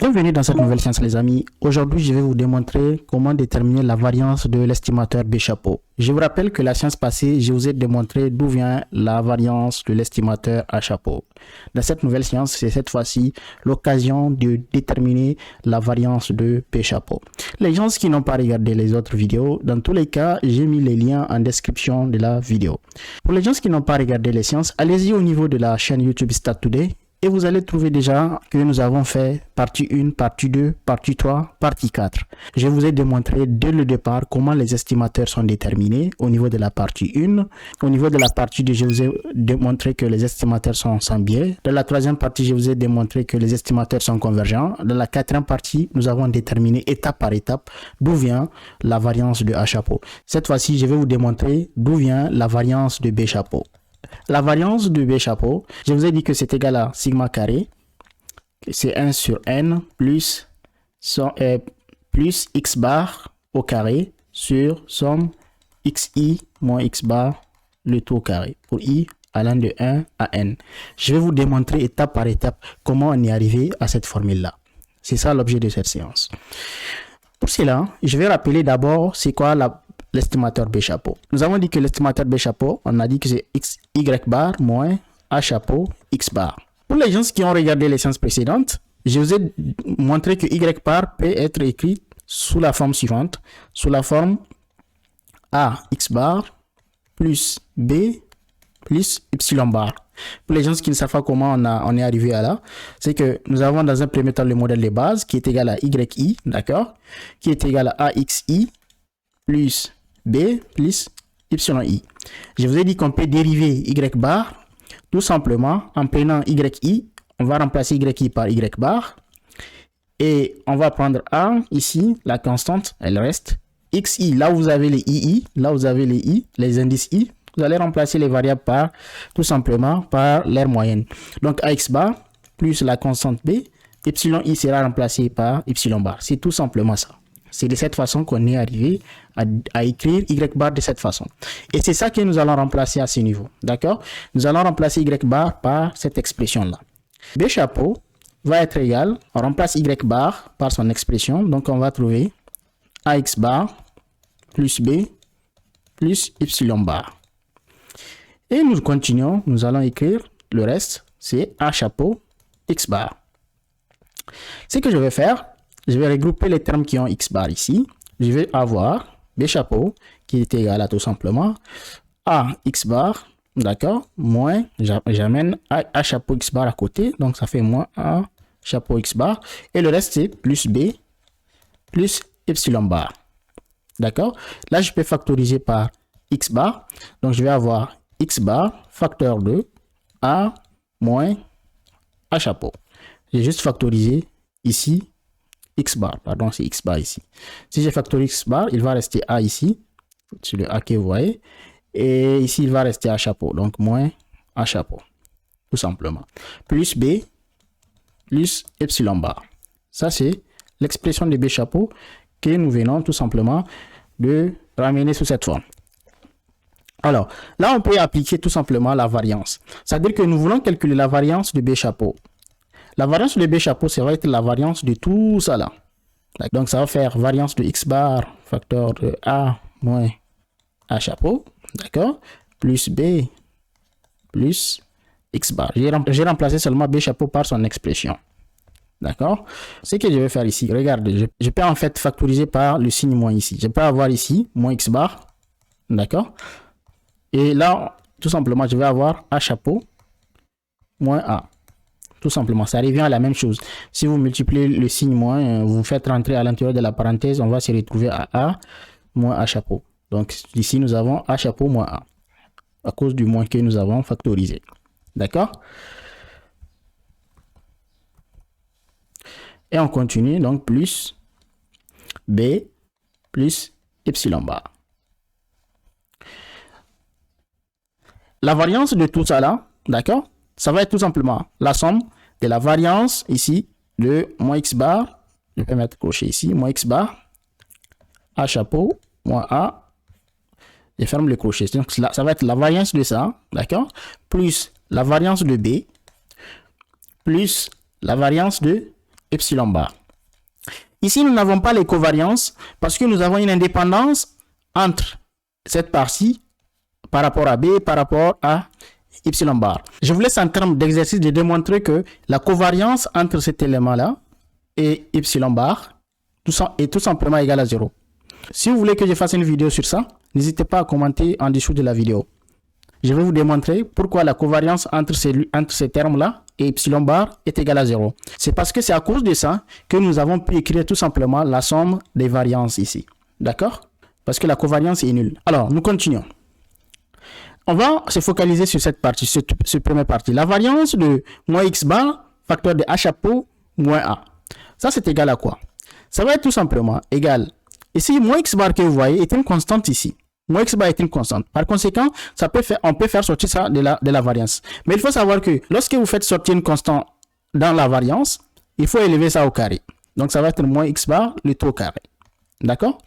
Bienvenue dans cette nouvelle science les amis. Aujourd'hui je vais vous démontrer comment déterminer la variance de l'estimateur B-chapeau. Je vous rappelle que la science passée je vous ai démontré d'où vient la variance de l'estimateur A-chapeau. Dans cette nouvelle science c'est cette fois-ci l'occasion de déterminer la variance de B-chapeau. Les gens qui n'ont pas regardé les autres vidéos, dans tous les cas j'ai mis les liens en description de la vidéo. Pour les gens qui n'ont pas regardé les sciences, allez-y au niveau de la chaîne YouTube Stat Today. Et vous allez trouver déjà que nous avons fait partie 1, partie 2, partie 3, partie 4. Je vous ai démontré dès le départ comment les estimateurs sont déterminés au niveau de la partie 1. Au niveau de la partie 2, je vous ai démontré que les estimateurs sont sans biais. Dans la troisième partie, je vous ai démontré que les estimateurs sont convergents. Dans la quatrième partie, nous avons déterminé étape par étape d'où vient la variance de A-chapeau. Cette fois-ci, je vais vous démontrer d'où vient la variance de B-chapeau. La variance de B-chapeau, je vous ai dit que c'est égal à sigma carré, c'est 1 sur n plus x bar au carré sur somme xi moins x bar le tout au carré pour i allant de 1 à n. Je vais vous démontrer étape par étape comment on est arrivé à cette formule-là. C'est ça l'objet de cette séance. Pour cela, je vais rappeler d'abord c'est quoi l'estimateur B-chapeau. Nous avons dit que l'estimateur B-chapeau, on a dit que c'est y bar moins A chapeau x bar. Pour les gens qui ont regardé les séances précédentes, je vous ai montré que y bar peut être écrit sous la forme suivante, sous la forme A x bar plus B plus y bar. Pour les gens qui ne savent pas comment on est arrivé à là, c'est que nous avons dans un premier temps le modèle de base qui est égal à yi, d'accord, qui est égal à axi plus B plus yi. Je vous ai dit qu'on peut dériver y bar tout simplement en prenant yi, on va remplacer yi par y bar et on va prendre A ici, la constante, elle reste. Xi, là où vous avez les ii, là où vous avez les i, les indices i, vous allez remplacer les variables par tout simplement par leur moyenne. Donc ax bar plus la constante b, yi sera remplacé par y bar. C'est tout simplement ça. C'est de cette façon qu'on est arrivé à écrire y bar de cette façon. Et c'est ça que nous allons remplacer à ce niveau. D'accord? Nous allons remplacer y bar par cette expression-là. B chapeau va être égal, on remplace y bar par son expression. Donc on va trouver ax bar plus b plus y bar. Et nous continuons, nous allons écrire le reste, c'est A chapeau x bar. Ce que je vais faire, je vais regrouper les termes qui ont x bar ici. Je vais avoir B chapeau qui est égal à tout simplement A x bar, d'accord, moins, j'amène A chapeau x bar à côté, donc ça fait moins A chapeau x bar. Et le reste c'est plus B plus y bar. D'accord? Là, je peux factoriser par x bar. Donc, je vais avoir x bar facteur de A moins A chapeau. J'ai juste factorisé ici x bar. Pardon, c'est x bar ici. Si je factorise x bar, il va rester A ici. C'est le A que vous voyez. Et ici, il va rester A chapeau. Donc, moins A chapeau. Tout simplement. Plus B plus y bar. Ça, c'est l'expression de B chapeau que nous venons tout simplement de ramener sous cette forme. Alors, là, on peut appliquer tout simplement la variance. C'est-à-dire que nous voulons calculer la variance de B chapeau. La variance de B chapeau, ça va être la variance de tout ça là. Donc, ça va faire variance de x bar, facteur de A moins A chapeau, d'accord, plus B plus x bar. J'ai remplacé seulement B chapeau par son expression. D'accord? Ce que je vais faire ici, regardez, je peux en fait factoriser par le signe moins ici. Je peux avoir ici moins x bar, d'accord? Et là, tout simplement, je vais avoir A chapeau moins A. Tout simplement, ça revient à la même chose. Si vous multipliez le signe moins, vous faites rentrer à l'intérieur de la parenthèse, on va se retrouver à A moins A chapeau. Donc ici, nous avons A chapeau moins A, à cause du moins que nous avons factorisé. D'accord? Et on continue, donc plus B plus y bar. La variance de tout ça là, d'accord, ça va être tout simplement la somme de la variance ici de moins x bar, je peux mettre crochet ici, moins x bar, A chapeau, moins A, je ferme le crochet. Donc là, ça va être la variance de ça, d'accord, plus la variance de B, plus la variance de epsilon bar. Ici, nous n'avons pas les covariances parce que nous avons une indépendance entre cette partie par rapport à B par rapport à epsilon bar. Je vous laisse en termes d'exercice de démontrer que la covariance entre cet élément-là et epsilon bar est tout simplement égal à 0. Si vous voulez que je fasse une vidéo sur ça, n'hésitez pas à commenter en dessous de la vidéo. Je vais vous démontrer pourquoi la covariance entre ces termes-là et epsilon bar est égale à 0. C'est parce que c'est à cause de ça que nous avons pu écrire tout simplement la somme des variances ici. D'accord? Parce que la covariance est nulle. Alors, nous continuons. On va se focaliser sur cette partie, cette première partie. La variance de moins x bar, facteur de a chapeau, moins a. Ça, c'est égal à quoi? Ça va être tout simplement égal. Ici, moins x bar que vous voyez est une constante ici. Moins x bar est une constante. Par conséquent, on peut faire sortir ça de la variance. Mais il faut savoir que lorsque vous faites sortir une constante dans la variance, il faut élever ça au carré. Donc, ça va être moins x bar, le tout au carré. D'accord?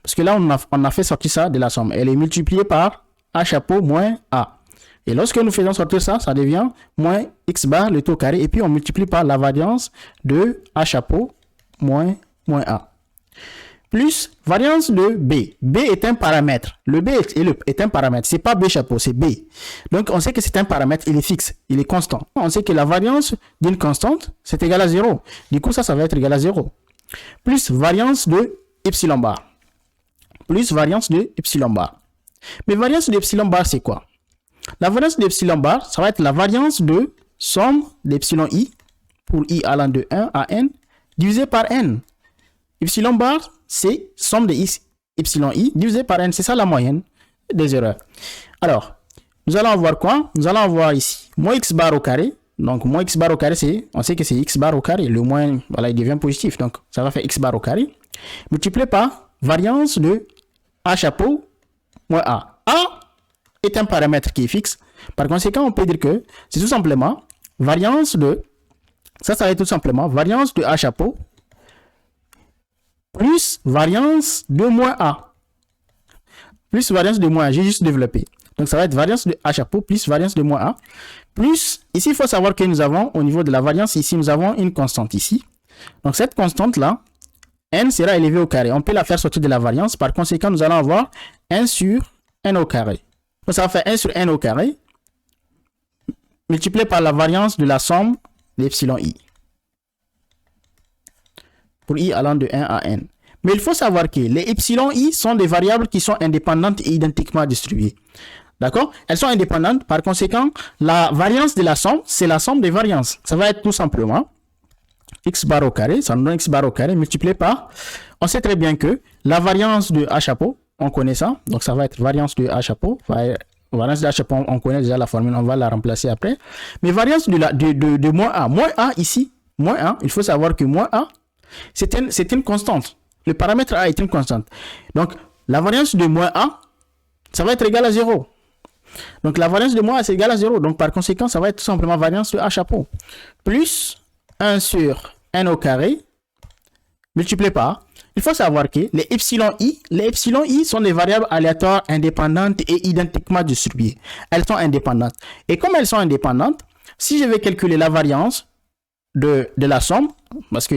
Parce que là, on a fait sortir ça de la somme. Elle est multipliée par a chapeau moins a. Et lorsque nous faisons sortir ça, ça devient moins x bar, le tout au carré. Et puis, on multiplie par la variance de a chapeau moins a. Plus variance de B. B est un paramètre. Le B est un paramètre. C'est pas B chapeau, c'est B. Donc, on sait que c'est un paramètre, il est fixe, il est constant. On sait que la variance d'une constante, c'est égal à 0. Du coup, ça va être égal à 0. Plus variance de epsilon bar. Plus variance de epsilon bar. Mais variance de epsilon bar, c'est quoi? La variance de epsilon bar, ça va être la variance de somme d'epsilon i, pour i allant de 1 à n, divisé par n. Epsilon bar, c'est somme de epsilon i divisé par n. C'est ça la moyenne des erreurs. Alors, nous allons avoir quoi? Nous allons avoir ici moins x bar au carré. Donc, moins x bar au carré, on sait que c'est x bar au carré. Le moins, voilà, il devient positif. Donc, ça va faire x bar au carré. Multiplié par variance de a chapeau moins a. A est un paramètre qui est fixe. Par conséquent, on peut dire que c'est tout simplement variance de... Ça va être tout simplement variance de a chapeau plus variance de moins a. Plus variance de moins a. J'ai juste développé. Donc, ça va être variance de a chapeau plus variance de moins a. Plus, ici, il faut savoir que nous avons, au niveau de la variance, ici, nous avons une constante ici. Donc, cette constante-là, n sera élevée au carré. On peut la faire sortir de la variance. Par conséquent, nous allons avoir 1 sur n au carré. Donc, ça va faire 1 sur n au carré multiplié par la variance de la somme d'epsilon i. Pour i allant de 1 à n. Mais il faut savoir que les epsilon i sont des variables qui sont indépendantes et identiquement distribuées. D'accord? Elles sont indépendantes. Par conséquent, la variance de la somme, c'est la somme des variances. Ça va être tout simplement x bar au carré, ça nous donne x bar au carré multiplié par, on sait très bien que la variance de a chapeau, on connaît ça, donc ça va être variance de a chapeau, variance de a chapeau, on connaît déjà la formule, on va la remplacer après, mais variance de moins a ici, moins a, il faut savoir que moins a, c'est une constante, le paramètre a est une constante, donc la variance de moins a, ça va être égal à 0. Donc la variance de moins a c'est égal à 0, donc par conséquent, ça va être tout simplement variance de a chapeau, plus 1 sur n au carré, multiplié par, il faut savoir que les epsilon i sont des variables aléatoires indépendantes et identiquement distribuées. Elles sont indépendantes. Et comme elles sont indépendantes, si je vais calculer la variance de la somme, parce que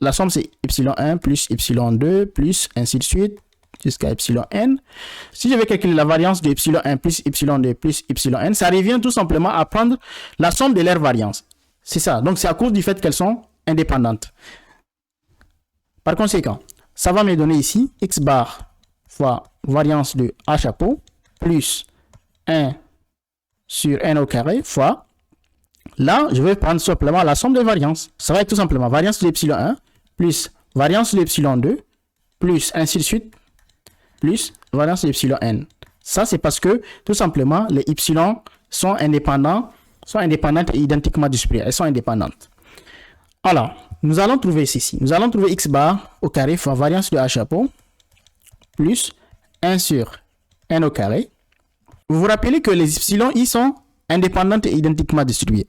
la somme c'est epsilon 1 plus epsilon 2 plus ainsi de suite, jusqu'à epsilon n. Si je vais calculer la variance de epsilon 1 plus epsilon 2 plus epsilon n, ça revient tout simplement à prendre la somme de leurs variances. C'est ça. Donc, c'est à cause du fait qu'elles sont indépendantes. Par conséquent, ça va me donner ici x bar fois variance de a chapeau plus 1 sur n au carré fois. Là, je vais prendre simplement la somme des variances. Ça va être tout simplement variance de epsilon 1 plus variance de epsilon 2 plus ainsi de suite plus variance de epsilon n. Ça, c'est parce que tout simplement, les epsilon sont indépendantes et identiquement distribuées. Elles sont indépendantes. Alors, nous allons trouver ceci. Nous allons trouver x bar au carré fois variance de a chapeau plus 1 sur n au carré. Vous vous rappelez que les epsilon i sont indépendantes et identiquement distribuées.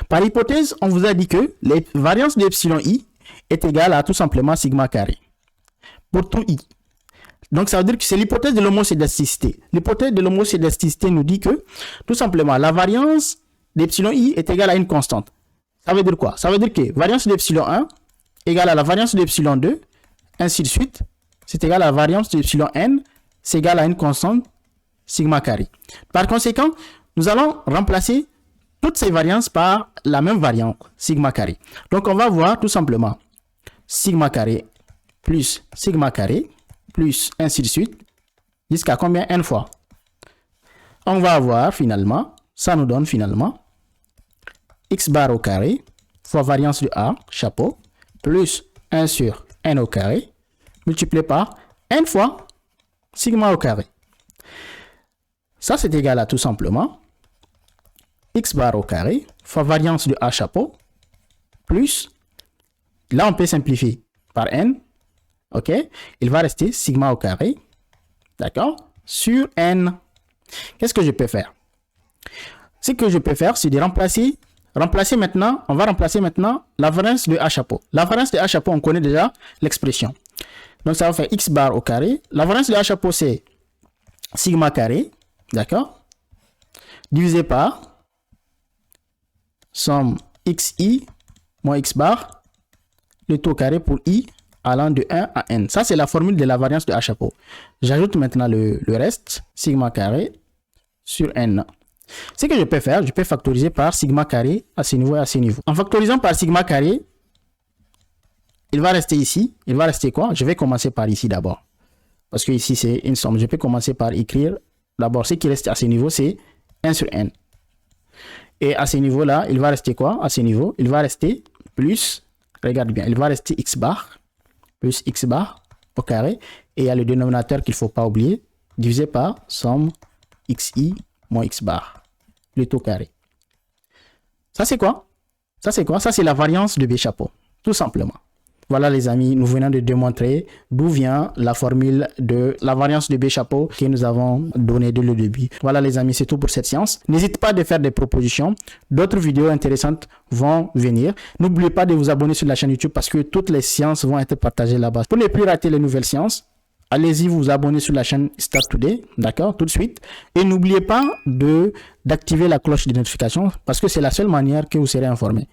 Par hypothèse, on vous a dit que les variances de epsilon i est égale à tout simplement sigma carré pour tout i. Donc, ça veut dire que c'est l'hypothèse de l'homocédasticité. L'hypothèse de l'homocédasticité nous dit que, tout simplement, la variance d'epsilon i est égale à une constante. Ça veut dire quoi? Ça veut dire que variance de epsilon 1 égale à la variance de epsilon 2, ainsi de suite. C'est égal à la variance de epsilon n, c'est égal à une constante sigma carré. Par conséquent, nous allons remplacer toutes ces variances par la même variante, sigma carré. Donc, on va voir tout simplement sigma carré plus sigma carré plus ainsi de suite jusqu'à combien? N fois. On va avoir finalement, ça nous donne finalement x bar au carré fois variance de A, chapeau, plus 1 sur n au carré, multiplié par n fois sigma au carré. Ça, c'est égal à tout simplement x bar au carré fois variance de A chapeau, plus, là on peut simplifier par n, ok, il va rester sigma au carré, d'accord, sur n. Qu'est-ce que je peux faire? Ce que je peux faire, c'est de remplacer maintenant, on va remplacer maintenant la variance de A chapeau. La variance de A chapeau, on connaît déjà l'expression. Donc ça va faire x bar au carré. La variance de A chapeau, c'est sigma carré, d'accord, divisé par somme xi moins x bar, le tout au carré pour i allant de 1 à n. Ça, c'est la formule de la variance de A chapeau. J'ajoute maintenant le reste, sigma carré sur n. Ce que je peux faire, je peux factoriser par sigma carré à ce niveau et à ce niveau. En factorisant par sigma carré, il va rester ici. Il va rester quoi? Je vais commencer par ici d'abord. Parce que ici, c'est une somme. Je peux commencer par écrire. D'abord, ce qui reste à ce niveau, c'est 1 sur n. Et à ce niveau-là, il va rester quoi? À ce niveau, il va rester plus, regarde bien, il va rester x bar, plus x bar au carré. Et il y a le dénominateur qu'il ne faut pas oublier, divisé par somme xi moins x bar, le tout carré. Ça, c'est quoi? Ça, c'est quoi? Ça, c'est la variance de B chapeau, tout simplement. Voilà les amis, nous venons de démontrer d'où vient la formule de la variance de B chapeau que nous avons donnée dès le début. Voilà les amis, c'est tout pour cette séance. N'hésitez pas à faire des propositions. D'autres vidéos intéressantes vont venir. N'oubliez pas de vous abonner sur la chaîne YouTube parce que toutes les séances vont être partagées là-bas. Pour ne plus rater les nouvelles séances, allez-y vous abonner sur la chaîne Start Today, d'accord, tout de suite. Et n'oubliez pas d'activer la cloche de notification parce que c'est la seule manière que vous serez informé.